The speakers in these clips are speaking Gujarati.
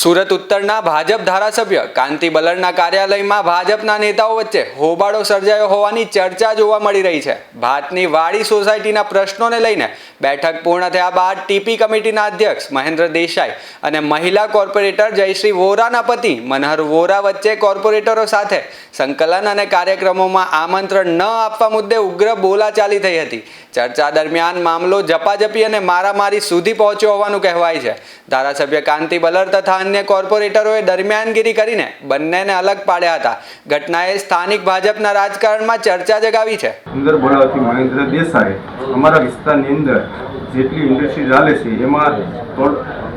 સુરત ઉત્તરના ભાજપ ધારાસભ્ય કાંતિ બલરના કાર્યાલયમાં ભાજપના નેતાઓ વચ્ચે હોબાળો સર્જાયો હોવાની ચર્ચા જોવા મળી રહી છે। ભાતની વાડી સોસાયટીના પ્રશ્નોને લઈને બેઠક પૂર્ણ થયા બાદ ટીપી કમિટીના અધ્યક્ષ મહેન્દ્ર દેસાઈ અને મહિલા કોર્પોરેટર જયશ્રી વોરાના પતિ મનહર વોરા વચ્ચે કોર્પોરેટરો સાથે સંકલન અને કાર્યક્રમોમાં આમંત્રણ ન આપવા મુદ્દે ઉગ્ર બોલાચાલી થઈ હતી। ચર્ચા દરમિયાન મામલો ઝપાઝપી અને મારામારી સુધી પહોંચ્યો હોવાનું કહેવાય છે। ધારાસભ્ય કાંતિ બલર તથા अन्य કોર્પોરેટરોએ દરમિયાનગીરી કરીને બંનેને અલગ પાડ્યા હતા। ઘટનાએ સ્થાનિક ભાજપના રાજકારણમાં ચર્ચા જગાવી છે। અંદર બોલાવતી મહેન્દ્ર દેસાઈ અમારા વિસ્તારની અંદર જેટલી ઇન્ડસ્ટ્રી ચાલે છે એમાં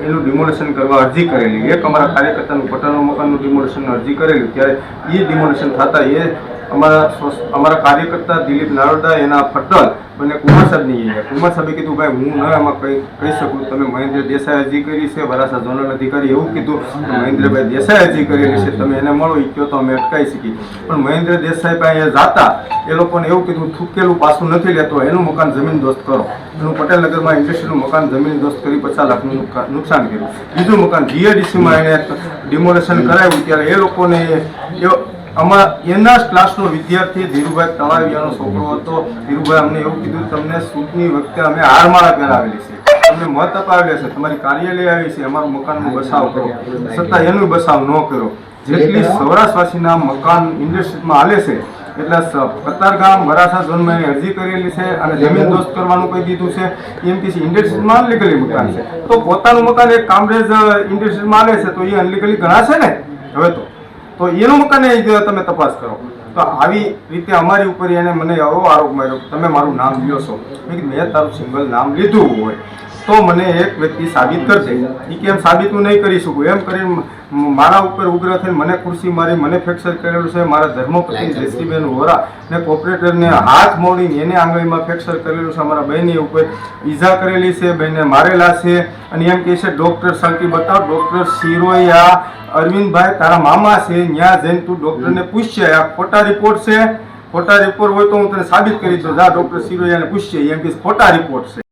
એનું ડિમોલેશન કરવા અરજી કરેલી। એક અમારા કાર્યકર્તાનું પટનનું મકાનનું ડિમોલેશન અરજી કરેલી, ત્યારે એ ડિમોલેશન થતા એ અમારા કાર્યકર્તા દિલીપ નારોડા એના પટલ બંને કુમાર સાહેબની કુમાર સાહેબે કીધું ભાઈ હું ન એમાં કહી શકું, તમે મહેન્દ્ર દેસાઈ અરજી કરી છે, વરાછા ઝોનલ અધિકારી એવું કીધું મહેન્દ્રભાઈ દેસાઈ અરજી કરેલી છે, તમે એને મળો એ કહો તો અમે અટકાવી શકીએ। પણ મહેન્દ્ર દેસાઈ પાસે જાતા એ લોકોને એવું કીધું થૂકેલું પાછું નથી લેતો, એનું મકાન જમીન દોસ્ત કરો। એનું પટેલનગરમાં ઇન્ડસ્ટ્રીનું મકાન જમીન દોસ્ત કરી 50 લાખનું નુકસાન કર્યું। બીજું મકાન જીએડીસીમાં એને ડિમોલેશન કરાવ્યું, ત્યારે એ લોકોને એના ક્લાસનો વિદ્યાર્થી ધીરુભાઈ તળાવિયાનો છોકરો હતો। ધીરુભાઈ અમને એવું કીધું તમને ચૂંટણી વખતે અમે હારમાળા પહેરાવેલી છે, તમને મત અપાવેલા છે, તમારી કાર્યાલય આવી છે, અમારું મકાનનો બસાવ કરો, છતાં એનો બસાવ ન કર્યો। જેટલી સૌરાષ્ટ્રવાસીના મકાન ઇન્ડસ્ટ્રીમાં હાલે છે એટલે કતારગામ વરાછા ઝોનમાં એની અરજી કરેલી છે અને જમીન દોસ્ત કરવાનું કહી દીધું છે। એમપીસી ઇન્ડસ્ટ્રીમાં અનલીગલી મકાન છે, તો પોતાનું મકાન એક કામરેજ ઇન્ડસ્ટ્રીમાં હાલે છે તો એ અનલીગલી ગણાશે ને? હવે તો એનું મકાન તમે તપાસ કરો। તો આવી રીતે અમારી ઉપર એને મને એવો આરોપ માર્યો તમે મારું નામ લ્યો છો। મેં તારું સિંગલ નામ લીધું હોય તો મને એક વ્યક્તિ સાબિત કરશે। એ કેમ સાબિત હું નહીં કરી શકું એમ કરીને મારા ઉપર ઉગ્ર થઈને મને ખુરશી મારી, મને ફ્રેક્ચર કરેલું છે। મારા ધર્મપત્ની જયશ્રીબેન વોરા ને કોર્પોરેટરને હાથ મોડીને એને આંગળીમાં ફ્રેક્ચર કરેલું છે। અમારા બહેની ઉપર ઈજા કરેલી છે, બહેને મારેલા છે અને એમ કહે છે ડૉક્ટર સલકી બતાવ, ડૉક્ટર શિરોયા અરવિંદભાઈ તારા મામા છે, ત્યાં જઈને તું ડૉક્ટરને પૂછશે આ ખોટા રિપોર્ટ છે, ખોટા રિપોર્ટ હોય તો હું તને સાબિત કરી દઉં, જા ડૉક્ટર શિરોયાને પૂછશે, એમ કે ખોટા રિપોર્ટ છે।